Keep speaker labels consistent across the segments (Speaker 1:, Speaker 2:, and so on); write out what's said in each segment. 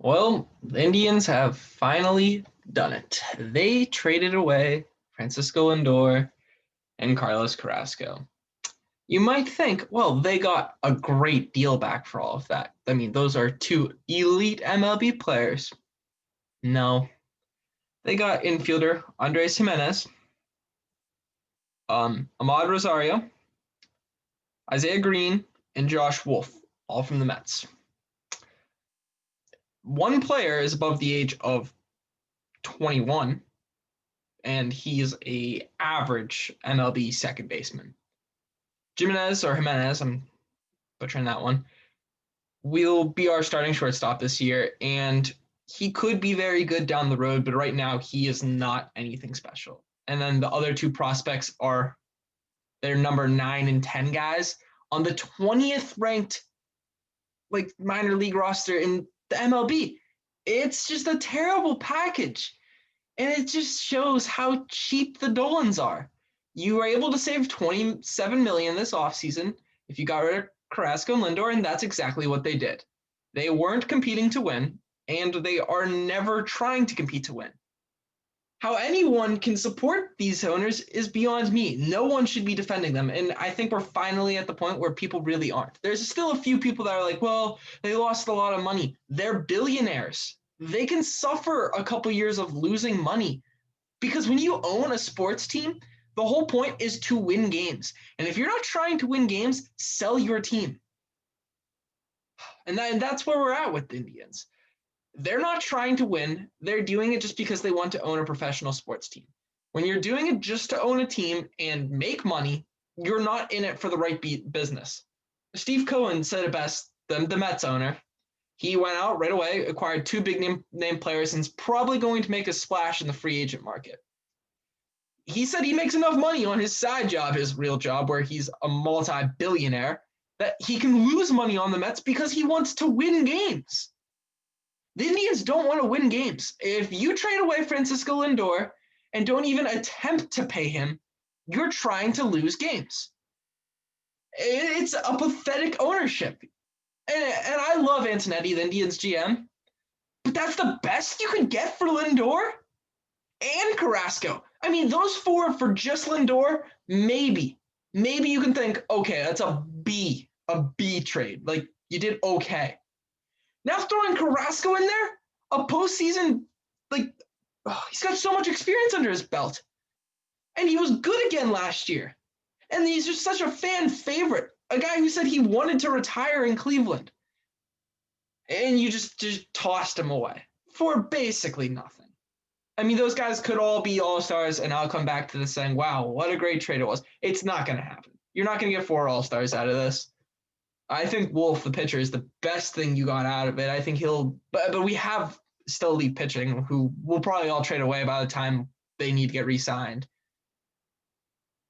Speaker 1: Well, the Indians have finally done it. They traded away Francisco Lindor and Carlos Carrasco. You might think, well, they got a great deal back for all of that. I mean, those are two elite MLB players. No, they got infielder Andres Jimenez, Ahmad Rosario, Isaiah Green, and Josh Wolf, all from the Mets. One player is above the age of 21, and he's a average MLB second baseman. Jimenez, I'm butchering that one, will be our starting shortstop this year, and he could be very good down the road, but right now he is not anything special. And then the other two prospects are their number 9 and 10 guys on the 20th ranked minor league roster in the MLB. It's just a terrible package. And it just shows how cheap the Dolans are. You were able to save $27 million this offseason if you got rid of Carrasco and Lindor, and that's exactly what they did. They weren't competing to win, and they are never trying to compete to win. How anyone can support these owners is beyond me. No one should be defending them, and I think we're finally at the point where people really aren't. There's still a few people that are like, well, they lost a lot of money. They're billionaires. They can suffer a couple years of losing money because when you own a sports team, the whole point is to win games. And if you're not trying to win games, sell your team. And that's where we're at with the Indians. They're not trying to win. They're doing it just because they want to own a professional sports team. When you're doing it just to own a team and make money, you're not in it for the right business. Steve Cohen said it best, the Mets owner. He went out right away, acquired two big name players, and is probably going to make a splash in the free agent market. He said he makes enough money on his side job, his real job, where he's a multi-billionaire, that he can lose money on the Mets because he wants to win games. The Indians don't want to win games. If you trade away Francisco Lindor and don't even attempt to pay him, you're trying to lose games. It's a pathetic ownership. And I love Antonetti, the Indians GM, but that's the best you can get for Lindor and Carrasco. I mean, those four for just Lindor, maybe you can think, okay, that's a B trade. Like, you did okay. Now throwing Carrasco in there, a postseason, he's got so much experience under his belt. And he was good again last year. And he's just such a fan favorite. A guy who said he wanted to retire in Cleveland. And you just tossed him away for basically nothing. I mean, those guys could all be all-stars, and I'll come back to this saying, wow, what a great trade it was. It's not going to happen. You're not going to get 4 all-stars out of this. I think Wolf, the pitcher, is the best thing you got out of it. I think but we have still elite pitching who will probably all trade away by the time they need to get re-signed.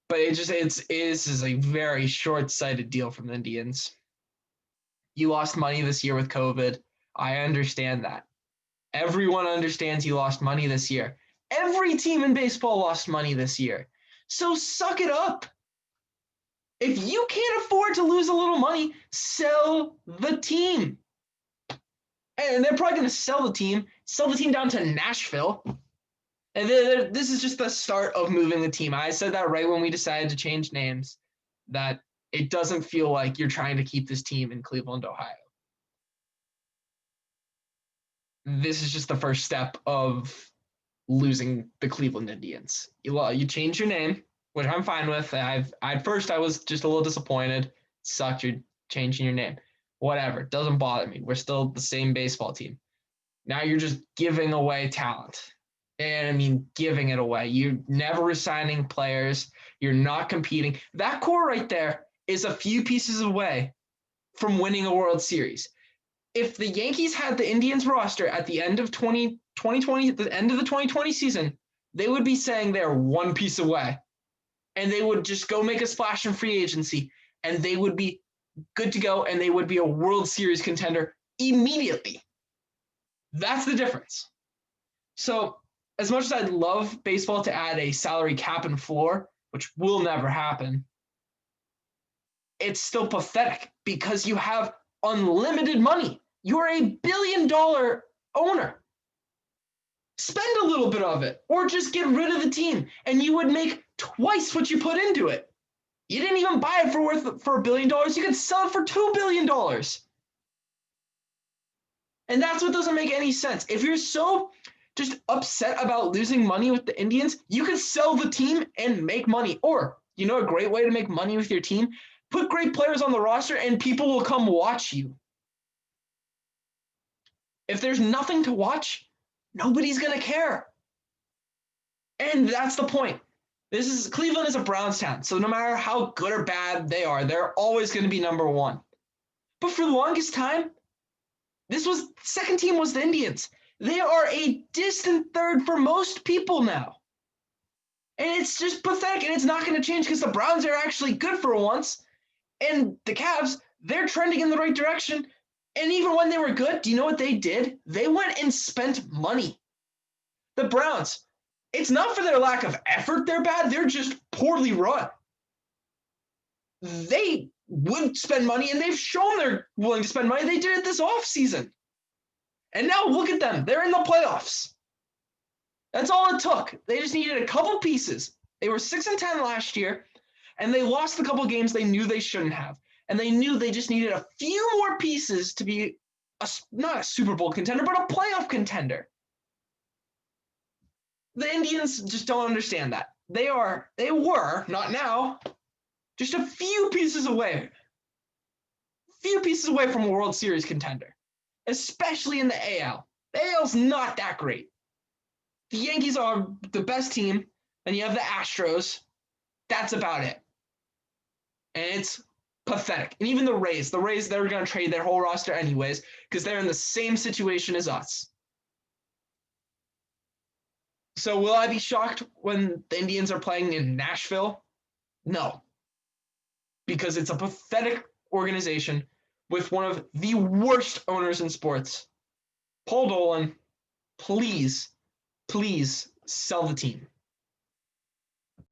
Speaker 1: But it is a very short-sighted deal from the Indians. You lost money this year with COVID. I understand that. Everyone understands you lost money this year. Every team in baseball lost money this year. So suck it up. If you can't afford to lose a little money, sell the team. And they're probably going to sell the team down to Nashville. And this is just the start of moving the team. I said that right when we decided to change names, that it doesn't feel like you're trying to keep this team in Cleveland, Ohio. This is just the first step of losing the Cleveland Indians. You change your name, which I'm fine with. At first I was just a little disappointed. It sucked, you're changing your name. Whatever, it doesn't bother me. We're still the same baseball team. Now you're just giving away talent. And I mean, giving it away. You're never resigning players. You're not competing. That core right there is a few pieces away from winning a World Series. If the Yankees had the Indians roster at the end of 2020, at the end of the 2020 season, they would be saying they're one piece away. And they would just go make a splash in free agency, and they would be good to go, and they would be a World Series contender immediately. That's the difference. So as much as I'd love baseball to add a salary cap and floor, which will never happen, it's still pathetic because you have unlimited money. You're a $1 billion owner. Spend a little bit of it, or just get rid of the team, and you would make twice what you put into it. You didn't even buy it for $1 billion. You could sell it for $2 billion. And that's what doesn't make any sense. If you're so just upset about losing money with the Indians, you could sell the team and make money. Or, you know, a great way to make money with your team? Put great players on the roster and people will come watch you. If there's nothing to watch, nobody's going to care. And that's the point. Cleveland is a Browns town. So no matter how good or bad they are, they're always going to be number one. But for the longest time, second team was the Indians. They are a distant third for most people now. And it's just pathetic, and it's not going to change because the Browns are actually good for once. And the Cavs, they're trending in the right direction. And even when they were good, do you know what they did? They went and spent money. The Browns, it's not for their lack of effort they're bad. They're just poorly run. They would spend money, and they've shown they're willing to spend money. They did it this offseason. And now look at them. They're in the playoffs. That's all it took. They just needed a couple pieces. They were 6-10 last year, and they lost a couple games they knew they shouldn't have. And they knew they just needed a few more pieces to be not a Super Bowl contender, but a playoff contender. The Indians just don't understand that. They were, not now, just a few pieces away from a World Series contender, especially in the AL. The AL's not that great. The Yankees are the best team, and you have the Astros. That's about it. And it's pathetic. And even the Rays, they're going to trade their whole roster anyways because they're in the same situation as us. So will I be shocked when the Indians are playing in Nashville? No. Because it's a pathetic organization with one of the worst owners in sports. Paul Dolan, please sell the team.